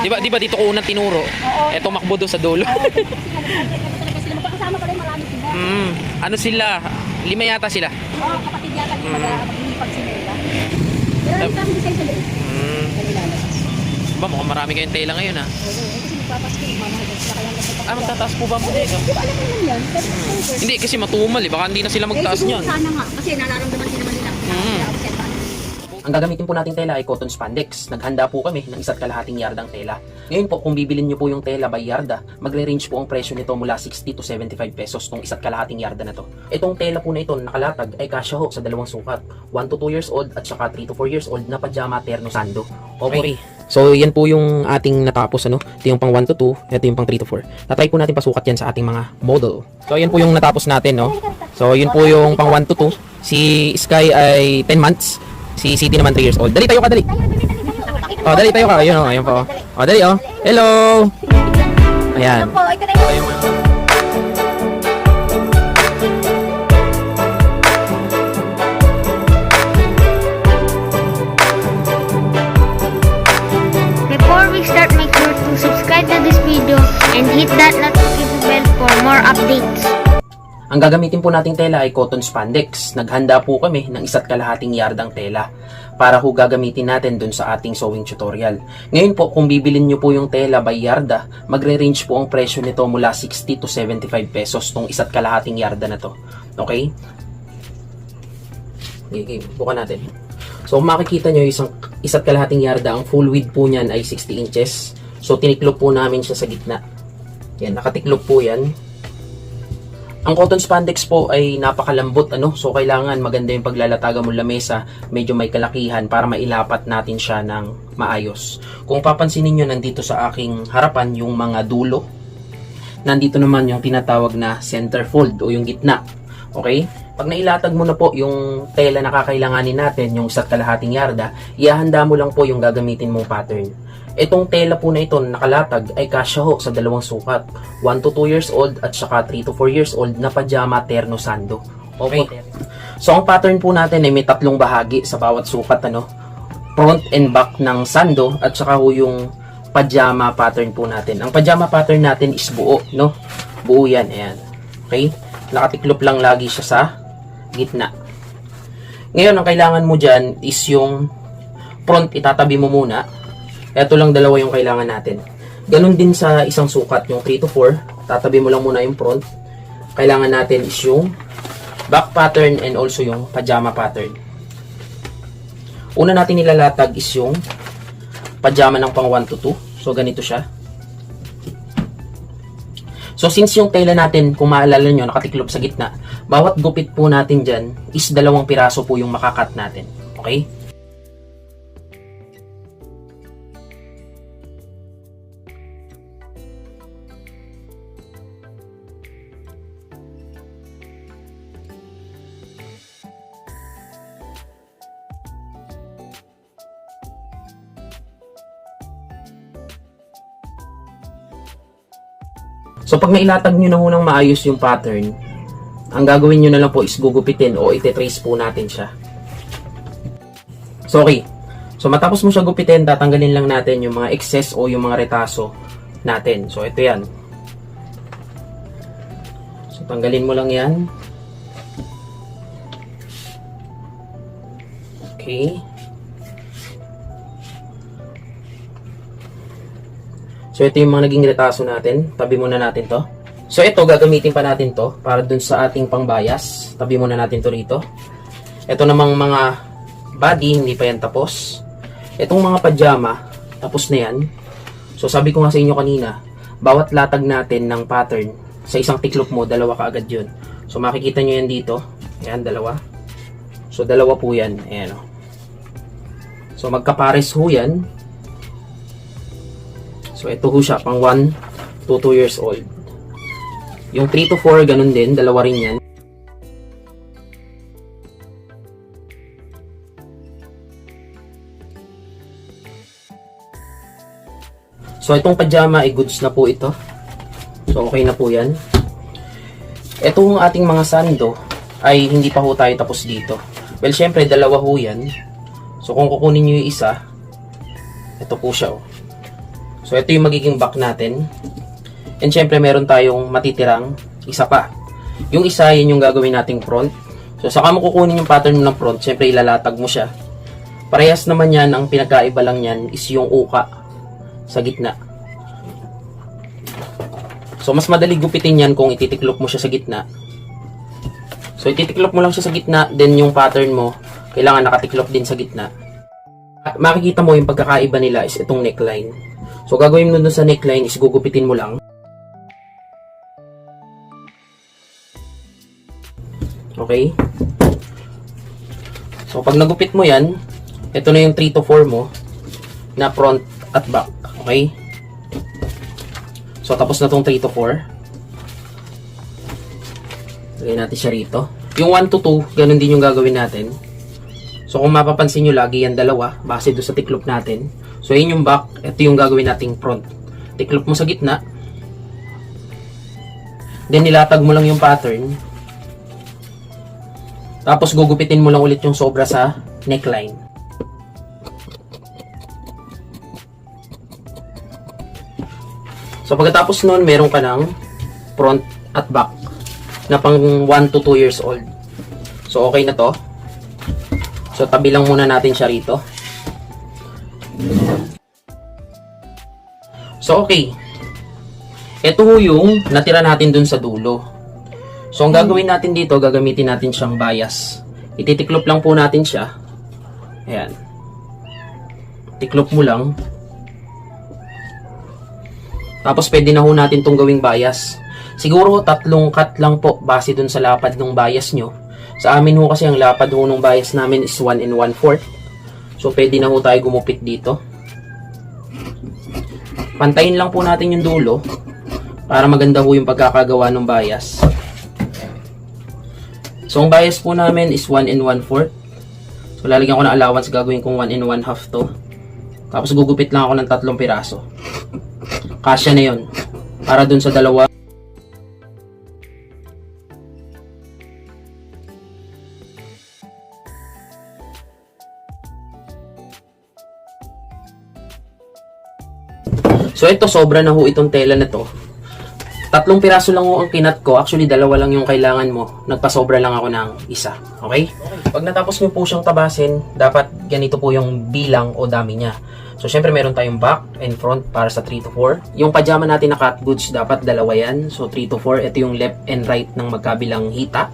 Di ba dito ko unang tinuro? Oo. Eto makbo doon sa dulo. Oo, kasi talaga sila. Magkakasama pa rin marami sila. Ano sila? 5 yata sila. Oo, kapatid yata yung maglilipag sila. Marami kami design sa loob. Nalilalabas. Ba, mukhang marami kayong tela ngayon ha. Oo, kasi magpapasko, mamahal sila kaya nagpapakita. Matataas po ba ang bodega? Di ba alam mo naman yan? Pero Hindi, kasi matumal eh. Baka hindi na sila magtaas siguro niyan. sana nga, kasi nararamdaman din naman nila. Kaya obserbahan. Ang gagamitin po nating tela ay cotton spandex. Naghanda po kami ng 1.5 yardang tela. Ngayon po, kung bibilin nyo po yung tela by yarda, magre-range po ang presyo nito mula 60 to 75 pesos tong 1.5 yarda na to. Itong tela po na ito nakalatag ay kasya ho sa dalawang sukat, 1 to 2 years old at saka 3 to 4 years old na pajama terno sando. Okay. So, yan po yung ating natapos, ano? Ito yung pang 1 to 2, ito yung pang 3 to 4. Tatry po natin pasukat yan sa ating mga model. So, yan po yung natapos natin, no? So, yun po yung pang 1 to 2. Si Sky ay 10 months. Si City naman 3 years old. Dali tayo ka, dali. Oh, dali tayo ka. Ayun, oh, ayun po. Oh, dali, oh. Hello. Ayan. Po, ito na yun. Before we start, make sure to subscribe to this video and hit that notification bell for more updates. Ang gagamitin po nating tela ay cotton spandex. Naghanda po kami ng 1.5 yardang tela para ho gagamitin natin dun sa ating sewing tutorial. Ngayon po, kung bibilin nyo po yung tela by yarda, magre-range po ang presyo nito mula 60 to 75 pesos tong 1.5 yarda na to. Okay? Okay, bukan natin. So, kung makikita nyo yung 1.5 yarda, ang full width po niyan ay 60 inches. So, tiniklop po namin siya sa gitna. Yan, nakatiklop po yan. Ang cotton spandex po ay napakalambot, ano? So, kailangan maganda yung paglalatagan mo lamesa, medyo may kalakihan para mailapat natin siya ng maayos. Kung papansinin nyo, nandito sa aking harapan yung mga dulo. Nandito naman yung tinatawag na center fold o yung gitna. Okay? Pag nailatag mo na po yung tela na kakailanganin natin, yung 1.5 yarda, ihahanda mo lang po yung gagamitin mong pattern. Itong tela po na ito nakalatag ay kasya ho sa dalawang sukat, 1 to 2 years old at saka 3 to 4 years old na pajama terno sando. Okay. So ang pattern po natin ay may 3 bahagi sa bawat sukat, ano? Front and back ng sando at saka ho yung pajama pattern po natin. Ang pajama pattern natin is buo, no? Buo yan, ayan. Okay? Nakatiklop lang lagi siya sa gitna. Ngayon, ang kailangan mo dyan is yung front, itatabi mo muna. Ito lang dalawa yung kailangan natin. Ganun din sa isang sukat, yung 3 to 4. Tatabi mo lang muna yung front. Kailangan natin is yung back pattern and also yung pajama pattern. Una natin nilalatag is yung pajama ng pang 1 to 2. So, ganito siya. So, since yung tela natin, kung maalala nyo, nakatiklop sa gitna, bawat gupit po natin dyan is 2 piraso po yung makakat natin. Okay? So, pag nailatag nyo na hunang maayos yung pattern, ang gagawin nyo na lang po is gugupitin o ite-trace po natin siya. So, okay. So, matapos mo siya gupitin, tatanggalin lang natin yung mga excess o yung mga retaso natin. So, ito yan. So, tanggalin mo lang yan. Okay. So, ito yung mga naging retaso natin. Tabi muna natin to. So, ito, gagamitin pa natin to para dun sa ating pangbayas. Tabi muna natin to rito. Ito namang mga body, hindi pa yan tapos. Itong mga pajama, tapos na yan. So, sabi ko nga sa inyo kanina, bawat latag natin ng pattern, sa isang tiklop mo, 2 kaagad yun. So, makikita nyo yan dito. Ayan, 2. So, 2 po yan. Ayan, o. So, magkapares ho yan. So, ito ho siya, pang 1 to 2 years old. Yung 3 to 4, ganun din, 2 rin yan. So, itong pajama ay goods na po ito. So, okay na po yan. Itong ating mga sando ay hindi pa ho tayo tapos dito. Well, syempre, 2 ho yan. So, kung kukunin nyo yung isa, ito po siya, oh. So, ito yung magiging back natin. And syempre, meron tayong matitirang isa pa. Yung isa, yun yung gagawin nating front. So, saka mo kukunin yung pattern mo ng front, syempre, ilalatag mo siya. Parehas naman yan, ang pinagkaiba lang yan is yung uka sa gitna. So, mas madali gupitin yan kung ititiklop mo siya sa gitna. So, ititiklop mo lang siya sa gitna, then yung pattern mo, kailangan nakatiklop din sa gitna. Makikita mo yung pagkakaiba nila is itong neckline. So, gagawin mo dun sa neckline is gugupitin mo lang. Okay? So, pag nagupit mo yan, ito na yung 3 to 4 mo na front at back. Okay? So, tapos na tong 3 to 4. Lagay natin siya rito. Yung 1 to 2, ganun din yung gagawin natin. So, kung mapapansin nyo, lagi yan dalawa, base doon sa tiklop natin. So, yun yung back. Ito yung gagawin nating front. Tiklop mo sa gitna. Then, nilatag mo lang yung pattern. Tapos, gugupitin mo lang ulit yung sobra sa neckline. So, pagkatapos nun, meron ka ng front at back na pang 1 to 2 years old. So, okay na to. So, tabi lang muna natin siya rito. So, okay. Ito yung natira natin dun sa dulo. So, ang gagawin natin dito, gagamitin natin siyang bias. Ititiklop lang po natin siya. Ayan. Tiklop mo lang. Tapos, pwede na ho natin itong gawing bias. Siguro, 3 cut lang po base dun sa lapad ng bias nyo. Sa amin ho kasi ang lapad ho ng bias namin is 1 1/4. So, pwede na ho tayo gumupit dito. Pantayin lang po natin yung dulo para maganda ho yung pagkakagawa ng bias. So, ang bias po namin is 1 1/4. So, lalagyan ko ng allowance, gagawin kong 1 1/2 to. Tapos, gugupit lang ako ng 3 piraso. Kasya na yun. Para dun sa dalawa. So, ito, sobra na ho itong tela na to. 3 piraso lang ho ang kinat ko. Actually, 2 lang yung kailangan mo. Nagpasobra lang ako ng isa. Okay? Pag natapos nyo po siyang tabasin, dapat ganito po yung bilang o dami niya. So, syempre, meron tayong back and front para sa 3 to 4. Yung pajama natin na cut goods, dapat 2 yan. So, 3 to 4. Ito yung left and right ng magkabilang hita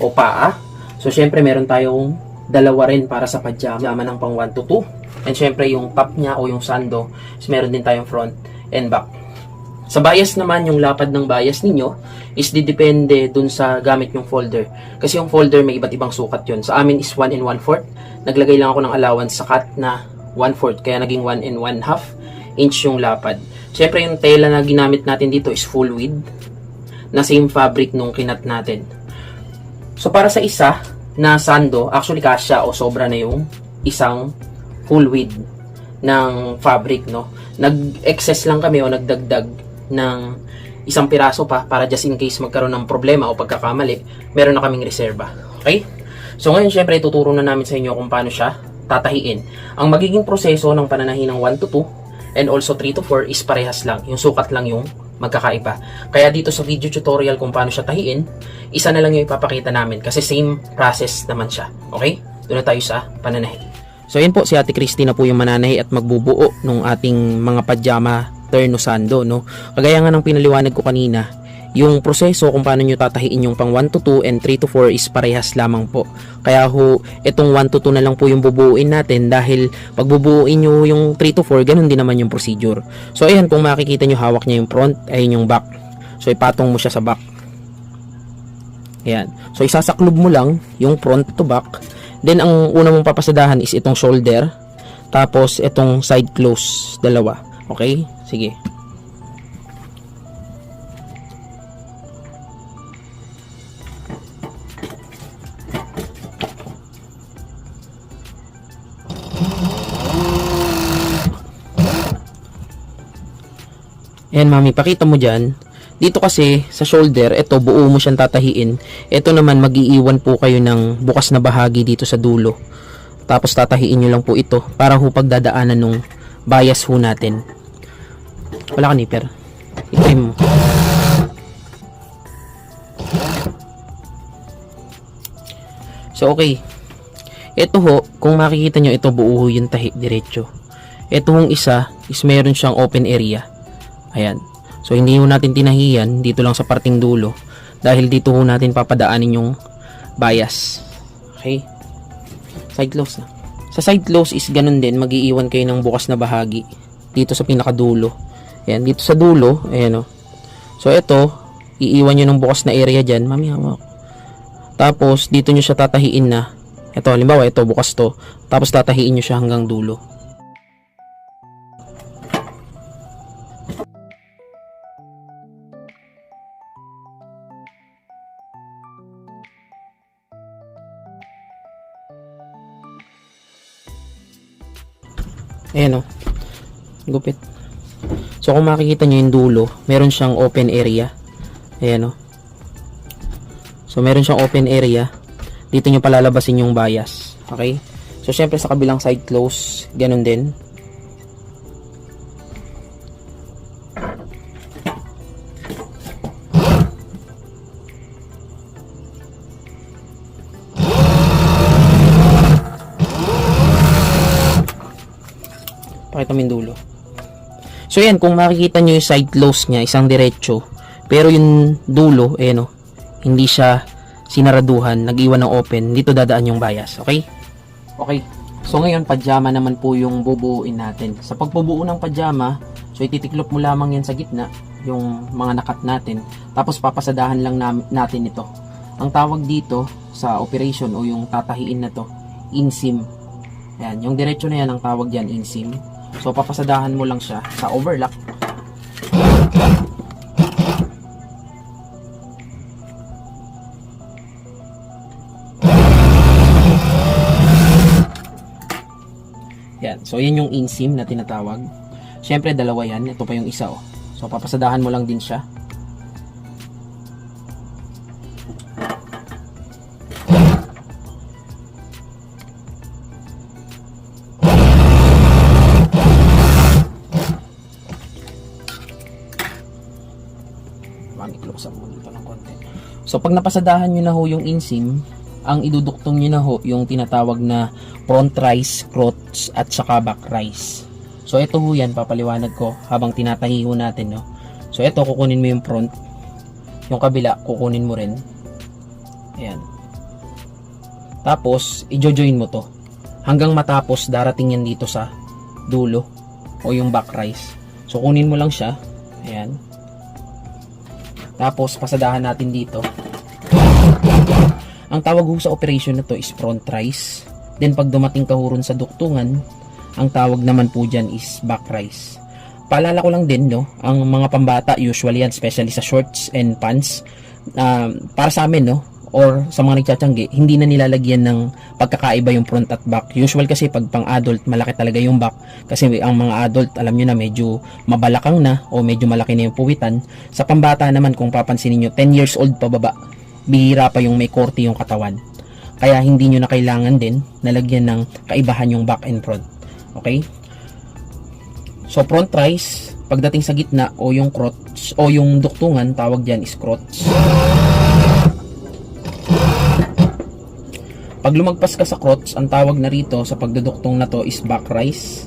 o paa. So, syempre, meron tayong 2 rin para sa pajama ng pang 1 to 2. And syempre, yung top niya o yung sando, is meron din tayong front and back. Sa bias naman, yung lapad ng bias ninyo is didepende dun sa gamit yung folder. Kasi yung folder may iba't ibang sukat yun. Sa amin is 1 1/4. Naglagay lang ako ng allowance sa cut na 1/4. Kaya naging 1 1/2 inch yung lapad. Siyempre, yung tela na ginamit natin dito is full width na same fabric nung kinat natin. So, para sa isa na sando, actually kasya o sobra na yung isang full width ng fabric, no? Nag-excess lang kami o nagdagdag ng 1 piraso pa para just in case magkaroon ng problema o pagkakamali, meron na kaming reserba. Okay? So ngayon, syempre, tuturo na namin sa inyo kung paano siya tatahiin. Ang magiging proseso ng pananahi ng 1 to 2 and also 3 to 4 is parehas lang. Yung sukat lang yung magkakaiba. Kaya dito sa video tutorial kung paano siya tahiin, isa na lang yung ipapakita namin kasi same process naman siya. Okay? Doon na tayo sa pananahi. So, yun po, si Ate Christy na po yung mananahi at magbubuo ng ating mga pajama terno sando, no? Kagaya nga ng pinaliwanag ko kanina, yung proseso kung paano nyo tatahiin yung pang 1 to 2 and 3 to 4 is parehas lamang po. Kaya ho, itong 1 to 2 na lang po yung bubuuin natin dahil pag bubuuin nyo yung 3 to 4, ganun din naman yung procedure. So, ayan, kung makikita nyo, hawak niya yung front, ayun yung back. So, ipatong mo siya sa back. Ayan. So, isasaklob mo lang yung front to back. Then, ang una mong papasadahan is itong shoulder. Tapos, itong side close, 2. Okay? Sige. Ayan, mami, pakita mo dyan. Dito kasi, sa shoulder, ito, buo mo siyang tatahiin. Ito naman, mag-iiwan po kayo ng bukas na bahagi dito sa dulo. Tapos, tatahiin nyo lang po ito para ho pagdadaanan nung bias ho natin. Wala ka nipper. I-trim mo. So, okay. Ito ho, kung makikita nyo, ito buo ho yung tahi, diretso. Ito hong isa is meron siyang open area. Ayan. So, hindi ho natin tinahiyan dito lang sa parting dulo. Dahil dito ho natin papadaanin yung bias. Okay. Side close na. Sa side close is ganun din. Mag-iiwan kayo ng bukas na bahagi. Dito sa pinakadulo. Ayan. Dito sa dulo. Ayan o. So, ito. Iiwan nyo ng bukas na area dyan. Mami, hawak. Tapos, dito nyo siya tatahiin na. Ito, halimbawa, ito, bukas to. Tapos, tatahiin nyo siya hanggang dulo. Ayan o. Gupit. So, kung makikita nyo yung dulo, meron siyang open area. Ayan o. So, meron siyang open area. Dito nyo palalabasin yung bias. Okay? So, syempre sa kabilang side close, ganun din. Pakita mo yung dulo. So, yan. Kung makikita nyo yung side close niya, isang diretso. Pero yung dulo, ayan o. Hindi siya sinaraduhan, nag-iwan ng open, dito dadaan yung bias, okay? Okay, so ngayon pajama naman po yung bubuuin natin. Sa pagbubuo ng pajama, so ititiklop mo lamang yan sa gitna, yung mga nakat natin, tapos papasadahan lang natin ito. Ang tawag dito sa operation o yung tatahiin na to, inseam. Yan, yung diretso na yan ang tawag dyan, inseam. So papasadahan mo lang siya sa overlock. Yan. So, yan yung inseam na tinatawag. Siyempre, dalawa yan. Ito pa yung isa, oh. So, papasadahan mo lang din siya. Close up mo dito ng konti. So, pag napasadahan nyo na ho yung inseam, ang iduduktong nyo na ho yung tinatawag na front rise, crotch, at saka back rise. So, ito ho yan, papaliwanag ko habang tinatahi ho natin, no? So, ito, kukunin mo yung front. Yung kabila, kukunin mo rin. Ayan. Tapos, i-join mo to. Hanggang matapos, darating yan dito sa dulo o yung back rise. So, kunin mo lang siya. Ayan. Tapos, pasadahan natin dito. Ang tawag ho sa operation na to is front rise. Then pag dumating ka ho ron sa duktungan, ang tawag naman po dyan is back rise. Paalala ko lang din, no, ang mga pambata, usually yan, especially sa shorts and pants, para sa amin, no, or sa mga nagtsatsyangge, hindi na nilalagyan ng pagkakaiba yung front at back. Usual kasi pag pang adult, malaki talaga yung back. Kasi ang mga adult, alam nyo na, medyo mabalakang na o medyo malaki na yung puwitan. Sa pambata naman, kung papansinin nyo, 10 years old pababa, bihira pa yung may korte yung katawan. Kaya hindi nyo na kailangan din nalagyan ng kaibahan yung back and front. Okay? So, front rise, pagdating sa gitna o yung crotch o yung duktungan, tawag dyan is crotch. Pag lumagpas ka sa crotch, ang tawag na rito sa pagduduktong na to is back rise.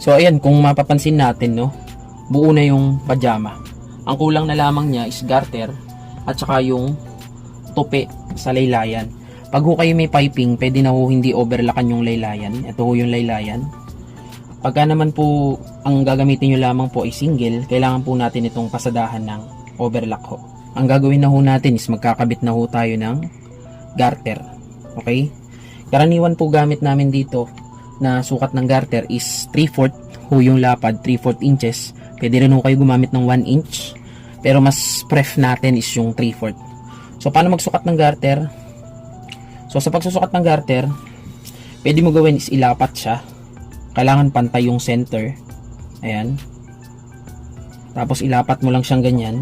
So, ayan, kung mapapansin natin, no, buo na yung pajama. Ang kulang na lamang niya is garter at saka yung tupi sa laylayan. Pag ho kayo may piping, pwede na ho hindi overlockan yung laylayan. Ito ho yung laylayan. Pagka naman po ang gagamitin nyo lamang po ay single, kailangan po natin itong pasadahan ng overlock ho. Ang gagawin na ho natin is magkakabit na ho tayo ng garter. Okay? Karaniwan po gamit namin dito na sukat ng garter is 3/4 ho yung lapad, 3/4 inches. Pwede rin ho kayo gumamit ng 1 inch. Pero mas pref natin is yung 3/4. So, paano magsukat ng garter? So, sa pagsusukat ng garter, pwede mo gawin is ilapat siya. Kailangan pantay yung center. Ayan. Tapos ilapat mo lang siyang ganyan.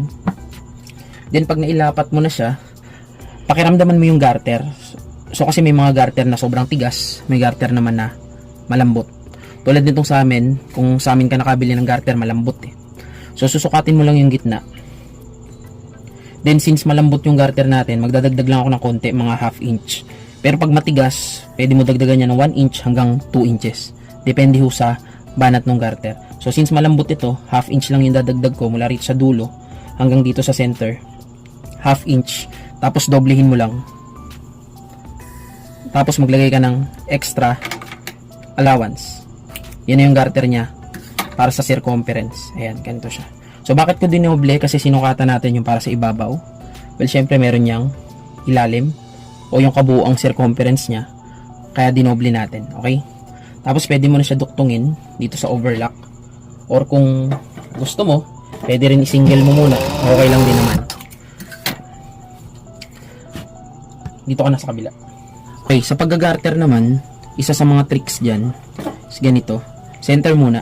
Then pag nailapat mo na siya, pakiramdaman mo yung garter. So kasi may mga garter na sobrang tigas, may garter naman na malambot. Tulad nitong sa amin, kung sa amin ka nakabili ng garter, malambot eh. So susukatin mo lang yung gitna. Then since malambot yung garter natin, magdadagdag lang ako ng konti, mga half inch. Pero pag matigas, pwede mo dagdagan niya ng 1 inch hanggang 2 inches. Depende ho sa banat ng garter. So since malambot ito, half inch lang yung dadagdag ko mula rito sa dulo hanggang dito sa center. Half inch. Tapos doblehin mo lang. Tapos maglagay ka ng extra allowance. Yan yung garter niya para sa circumference. Ayan, ganito siya. So bakit ko dinoble? Kasi sinukatan natin yung para sa ibabaw. Well, syempre meron niyang ilalim o yung kabuuang circumference niya. Kaya dinoble natin. Okay? Tapos pwede mo na siya duktungin dito sa overlock. Or kung gusto mo, pwede rin i-single mo muna. Okay lang din naman. Dito ka na sa kabila. Okay, sa paggagarter naman, isa sa mga tricks dyan is ganito. Center muna.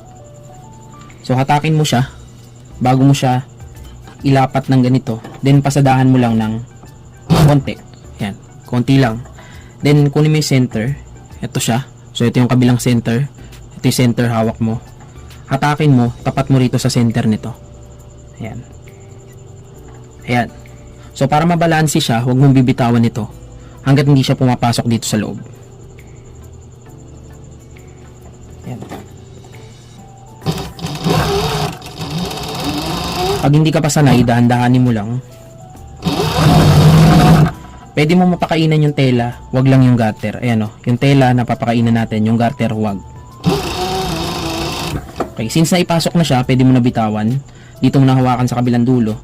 So hatakin mo siya bago mo siya ilapat ng ganito. Then pasadahan mo lang ng konti. Yan, konti lang. Then kunin mo yung center. Ito siya. So ito yung kabilang center. Ito yung center hawak mo. Hatakin mo, tapat mo rito sa center nito. Ayan. Ayan. So para mabalansi siya, huwag mong bibitawan ito hanggat hindi siya pumapasok dito sa loob. Ayan. Pag hindi ka pa sanay, dahan-dahanin mo lang. Pwede mo mapakainan yung tela, wag lang yung garter. Ayan o, yung tela na papakainan natin, yung garter wag. Okay, since naipasok na siya, pwede mo na bitawan. Dito mo na hawakan sa kabilang dulo.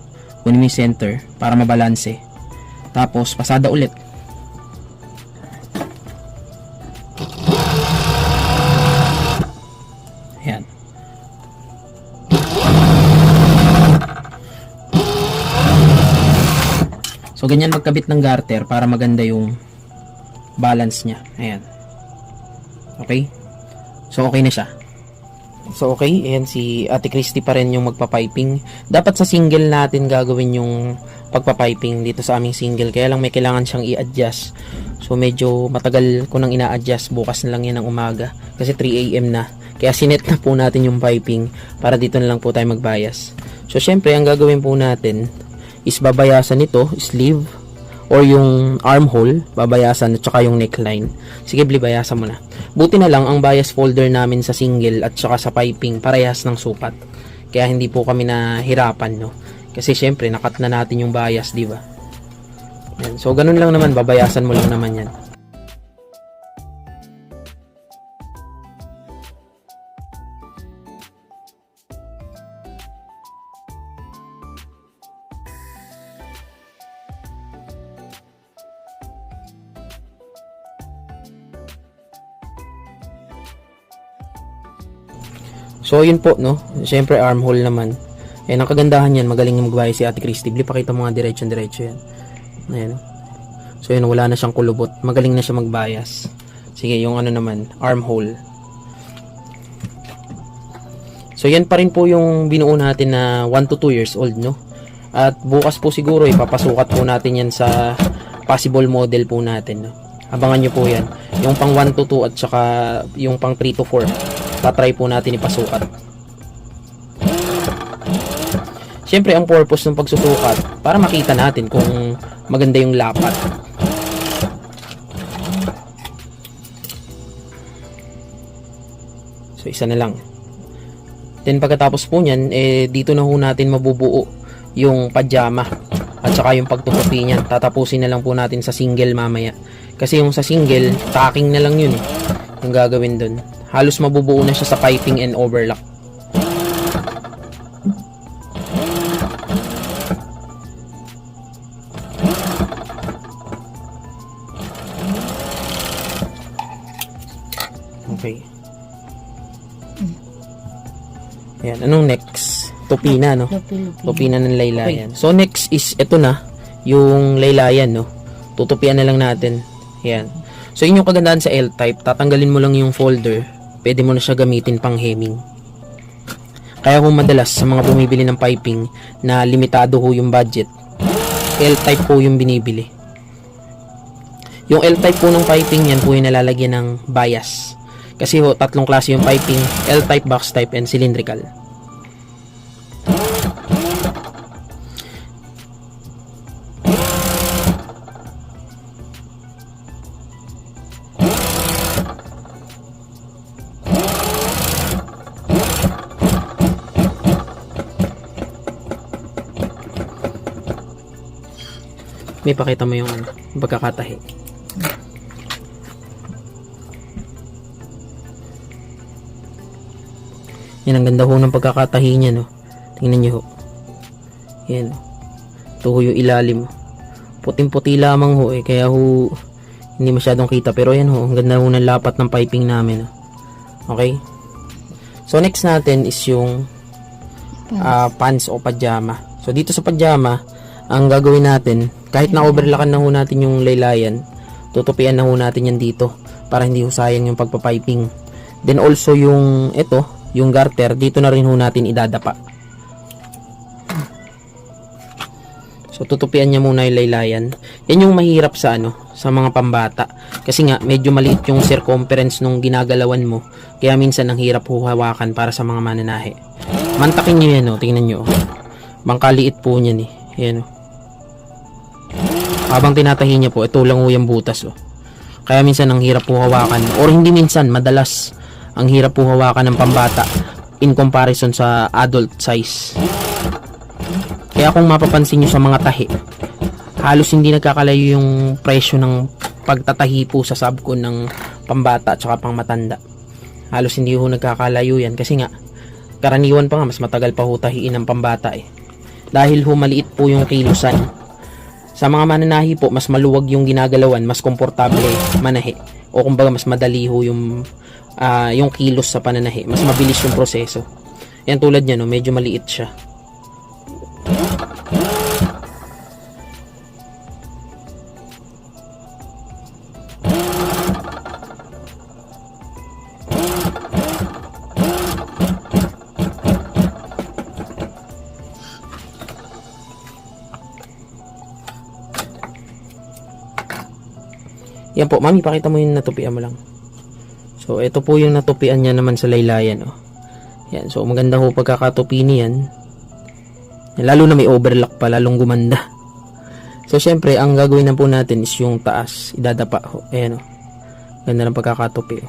Kunin mo yung center para mabalanse. Tapos, pasada ulit. Ayan. So, ganyan magkabit ng garter para maganda yung balance niya. Ayan. Okay? So, okay na siya. So, okay. Ayan, si Ate Christy pa rin yung magpapiping. Dapat sa single natin gagawin yung pagpapiping dito sa aming single. Kaya lang may kailangan siyang i-adjust. So, medyo matagal ko nang ina-adjust. Bukas na lang yan ng umaga. Kasi 3 AM na. Kaya sinet na po natin yung piping para dito na lang po tayo magbayas. So, syempre, ang gagawin po natin is babayasan ito, sleeve, or yung armhole, babayasan, at saka yung neckline. Sige, bayasan mo na. Buti na lang, ang bias folder namin sa single at saka sa piping, parehas ng sukat. Kaya hindi po kami nahirapan, no? Kasi syempre, nakat na natin yung bias, di ba? Yan. So, ganun lang naman, babayasan mo lang naman yan. So, yun po, no? Siyempre, armhole naman. Ayan, ang kagandahan yan, magaling magbayas si Ate Christy. Pakita mo nga diretso yan. Ayan. So, yun, wala na siyang kulubot. Magaling na siya magbayas. Sige, yung ano naman, armhole. So, yan pa rin po yung binuo natin na 1 to 2 years old, no? At bukas po siguro, ipapasukat po natin yan sa possible model po natin, no? Abangan nyo po yan. Yung pang 1 to 2 at saka yung pang 3 to 4. Tatry po natin ipasukat. Siyempre, ang purpose ng pagsusukat, para makita natin kung maganda yung lapat. So, isa na lang. Then, pagkatapos po nyan, dito na ho natin mabubuo yung pajama at saka yung pagtutupi niyan. Tatapusin na lang po natin sa single mamaya. Kasi yung sa single, tacking na lang yun eh, yung gagawin dun. Halos mabubuo na siya sa piping and overlock. Okay. Ayan, anong next? Tupina, no? Tupina ng laylayan. So, next is, ito na, yung laylayan, no? Tutupian na lang natin. Ayan. So, yun yung kagandahan sa L-type. Tatanggalin mo lang yung folder. Pwede mo na siya gamitin pang hemming. Kaya kung madalas sa mga bumibili ng piping na limitado ho yung budget, L-type po yung binibili. Yung L-type po ng piping, yan po yung nalalagyan ng bias. Kasi ho, tatlong klase yung piping: L-type, box type, and cylindrical. May pakita mo yung yung pagkakatahi. Yan, ang ganda ho ng pagkakatahi niya, no. Tingnan niyo ho. Yan. Ito ho yung ilalim. Puting-puti lamang ho kaya ho hindi masyadong kita, pero yan ho, ang ganda ho ng lapat ng piping namin, no. Okay? So next natin is yung pants o pajama. So dito sa pajama, ang gagawin natin, kahit na overlockan na ho natin yung laylayan, tutupian na ho natin yan dito para hindi ho sayang yung pagpapiping. Then also yung yung garter, dito na rin ho natin idadapa. So tutupian niya muna yung laylayan. Yan yung mahirap sa sa mga pambata. Kasi nga medyo maliit yung circumference nung ginagalawan mo. Kaya minsan ang hirap ho hawakan para sa mga mananahe. Mantakin niyo yan, tingnan niyo. Bangkaliit po niyan Yan habang tinatahi niya po, ito lang ho yung butas Kaya minsan ang hirap po hawakan, or hindi minsan, madalas ang hirap po hawakan ng pambata in comparison sa adult size. Kaya kung mapapansin nyo sa mga tahi, halos hindi nagkakalayo yung presyo ng pagtatahi po sa subcon ng pambata at saka pang matanda. Halos hindi ho nagkakalayo yan kasi nga karaniwan pa nga mas matagal pa ho tahiin ng pambata dahil ho maliit po yung kilusan. Sa mga mananahi po, mas maluwag yung ginagalawan, mas komportable manahi, o kumbaga mas madali ho yung kilos sa pananahi, mas mabilis yung proseso. Yan tulad niya, medyo maliit siya. Yan po, mami, pakita mo yung natupian mo lang. So, ito po yung natupian niya naman sa laylayan. Yan, so maganda ho pagkakatupi niyan. Lalo na may overlock pa, lalong gumanda. So, syempre, ang gagawin na po natin is yung taas. Idadapa ho. Ayan ganda ng pagkakatupi.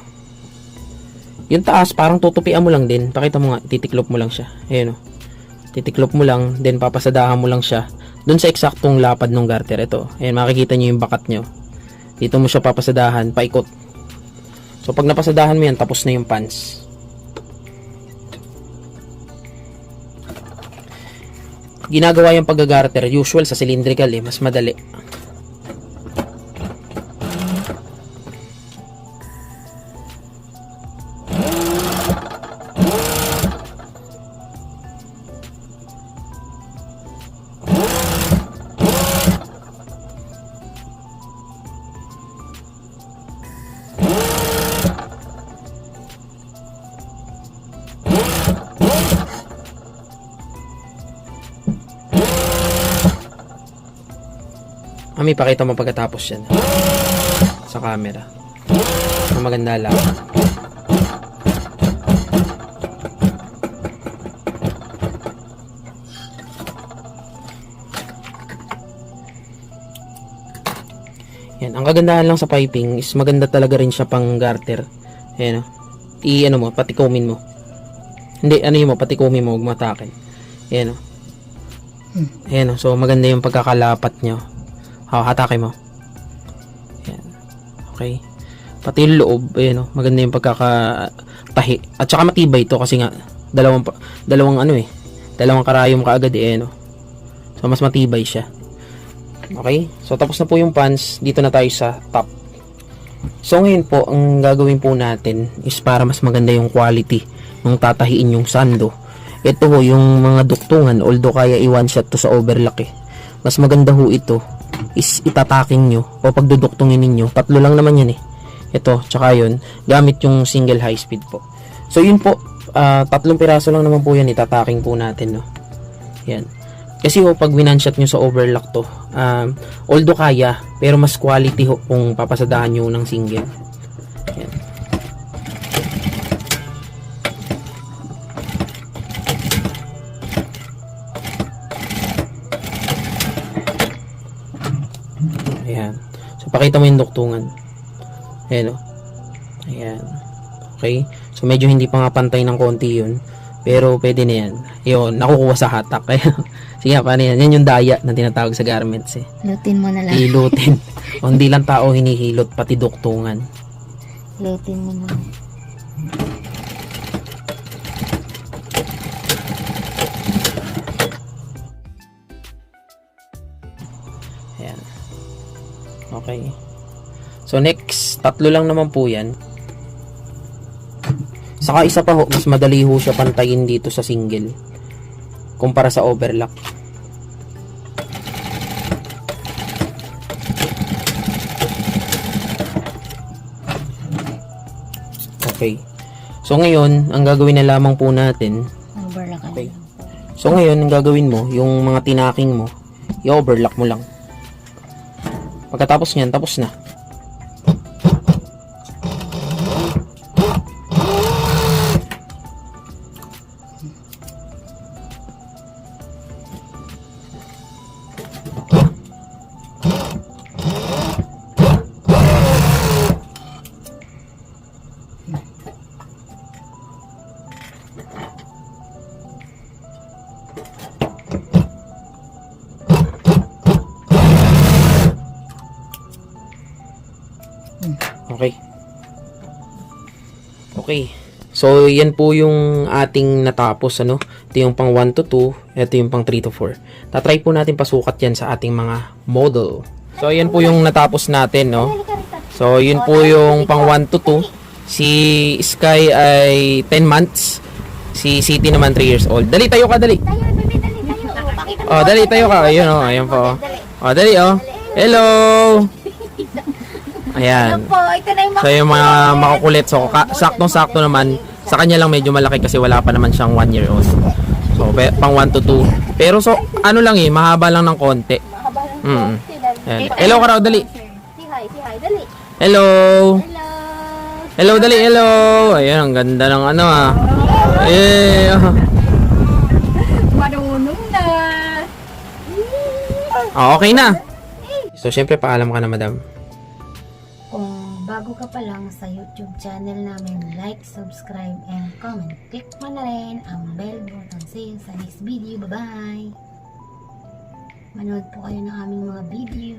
Yung taas, parang tutupian mo lang din. Pakita mo nga, titiklop mo lang siya. Ayan titiklop mo lang, then papasadahan mo lang siya dun sa eksaktong lapad ng garter. Ito, ayan, makikita nyo yung bakat nyo. Dito mo siya papasadahan, paikot. So pag napasadahan mo yan, tapos na yung pants. Ginagawa yung paggagarter, usual sa cylindrical mas madali. Mami, pakita mo pagkatapos yan sa camera. Maganda lang. Yan, ang kagandahan lang sa piping is maganda talaga rin siya pang garter. Ayan mo, patikumin mo. Hindi, patikumin mo, huwag matakin. Ayan so maganda yung pagkakalapat nyo. Hatake mo. Yan. Okay. Pati yung loob, maganda yung pagkakatahi. At saka matibay ito kasi nga dalawang karayom kaagad So mas matibay siya. Okay? So tapos na po yung pants, dito na tayo sa top. So ngayon po, ang gagawin po natin is para mas maganda yung quality nung tatahiin yung sando. Ito ho yung mga duktungan, although kaya i-one shot to sa overlock Mas maganda ho ito is itataking nyo o pagduduktungin ninyo. Tatlo lang naman yan Ito, tsaka yun, gamit yung single high speed po. So yun po, Tatlong piraso lang naman po yan, itataking po natin, no? Yan. Kasi pag winanshot nyo sa overlock to, although kaya, pero mas quality kung papasadahan nyo ng single. Yan. Ayan. So, pakita mo yung duktungan. Ayan, o. Ayan. Okay. So, medyo hindi pa nga pantay ng konti yun. Pero, pwede na yan. Yun, nakukuha sa hatak. Kaya, sige, paano yan? Yan yung daya na tinatawag sa garments, eh. Lutin mo na lang. Hilutin. O, hindi lang tao hinihilot, pati duktungan. Lutin mo na lang. Ayan. Okay. So, next, tatlo lang naman po yan. Saka isa pa ho, mas madali ho siya pantayin dito sa single kumpara sa overlock. Okay. So ngayon, ang gagawin na lamang po natin, Overlock ka okay. lang. So ngayon, ang gagawin mo, yung mga tinaking mo, i-overlock mo lang. Pagkatapos niyan, tapos na. Okay. Okay. So, yan po yung ating natapos, ano? Ito yung pang 1 to 2, ito yung pang 3 to 4. Tatry po natin pasukat yan sa ating mga model. So, yan po yung natapos natin, no? So, yun po yung pang 1 to 2. Si Sky ay 10 months. Si City naman 3 years old. Dali, tayo ka, dali. Tayo, baby, dali tayo. Pakita mo. Oh, dali, tayo ka. Ayun, oh. Ayun po. Oh, dali, oh. Hello! Ayan. Po, ito na yung So, yung mga makukulit. So, saktong-sakto naman. Sa kanya lang medyo malaki kasi wala pa naman siyang 1 year old. So, pang 1 to 2. Pero, so, ano lang eh, mahaba lang ng konti. Ayan. Hello ka raw, dali. Si hi, dali. Hello! Hello. Hello, dali, hello! Ayan, ang ganda ng ano ah. Eh, Marunong na. okay na. So, syempre, paalam ka na, madam. Kung bago ka pa lang sa YouTube channel namin, like, subscribe, and comment. Click mo na rin ang bell button. See you sa next video. Bye-bye! Manood po kayo ng aming mga video.